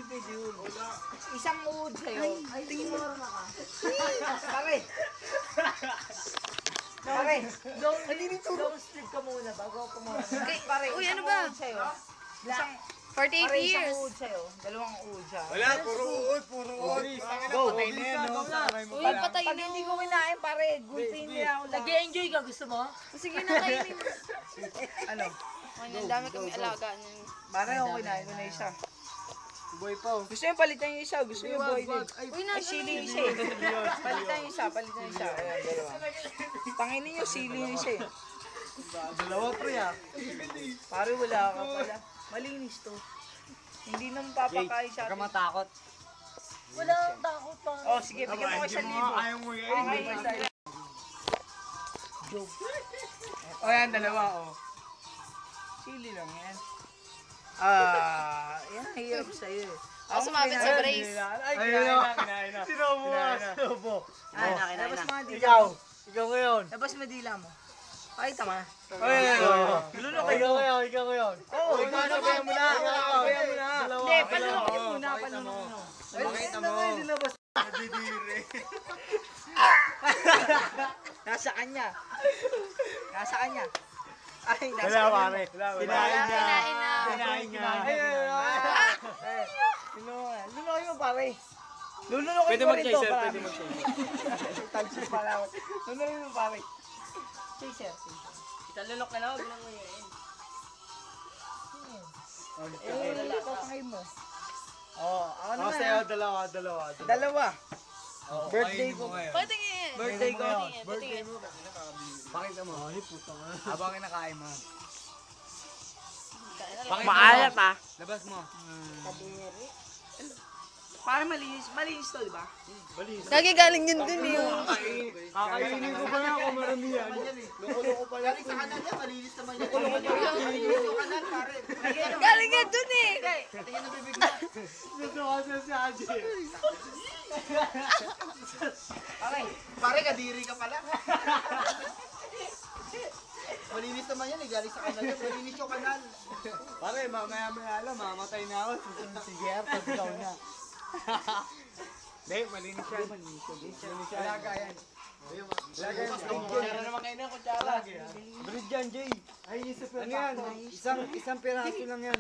pwede yun. Isang uod sa'yo. Ay, tingin mo marama ka. Pare! Pare! Long sleeve ka muna bago ako pumunta. Pare, Uy, ano isang ba? uod sa'yo. Isang, 48 pare, isang years. uod sa'yo. Dalawang uod siya. Wala, puro uod. Go, patay na yan, no? Uy, patay Pag na. hindi ko kinain, pare, gulpin niya ako lang. Nag-enjoy ka, gusto mo? Sige na, kainin mo. Ano? Ay, ang dami kami alaga. Pare, okay na. Ito na isa. Boy pa. Gusto niyo palitan yung isa. Gusto niyo boy din. Uy, Ay, sili yung isa eh. Palitan yung isa. Palitan yung isa. Ayan, dalawa. Tanginin niyo, sili yung isa eh. Dalawa, pre, ah. Pare, wala ka pala. Malinis to. Hindi naman papakain sa atin. matakot. Wala akong takot pa. Oh, sige, bigyan mo ko 1,000. Ayaw mo yan. Okay, o yan, dalawa, oh. Sili lang yan. Yan, hirap sa'yo eh. Sumabit sa brace. Ay, kinain na. Sinobo nga, sinobo. Labas mga dila Ikaw. mo. Ikaw ngayon. Labas mga dila mo. Pakita mo. Ay, Lulo kayo. Ikaw ngayon. Oo, ikaw sabayan mo na. Sabayan mo na. Hindi, palunok yun muna. Palunok mo. Pakita mo. Nadidiri. Nasa kanya. Nasa kanya. Ay, nasa Wala, kanya. pare. Kinain niya. Kinain na. Kinain niya. Luloy mo, pare. Lululokin ko rin to. Pwede mag-chaser. Talsis pala ako. Luloy mo, pare. Chaser. Italunok na lang, bilang mo yun. Papakain mo. Oh, ako Ako naman. sa'yo, dalawa. Dalawa. Birthday ko. Patingin. Birthday ko. Patingin. Pakita mo. Ay, puta ka. Habang kinakain mo. Maalat ah. Labas mo. Pare, malinis. Malinis to, di ba? Galing yun dun eh. Kakainin ko pa nga kung marami yan. Loko-loko pa yan. Sa kanan niya, malinis naman yan. Yung kanan, pare. Galing yun dun eh. Tingnan ang bibig niya. Gusto ko si Aji. Pare, kadiri ka pala. Malinis naman yan eh, galing sa kanan yan. Malinis yung kanal. Pare, mamaya-maya alam, mamatay na ako. Sige, pag ikaw na. Hindi, malinis yan. Malinis yan. Alaga yan. Alaga yan. Kutsara naman kayo na, kutsara. Brid yan, Jay. Ay, ano yan? Isang piraso lang yan.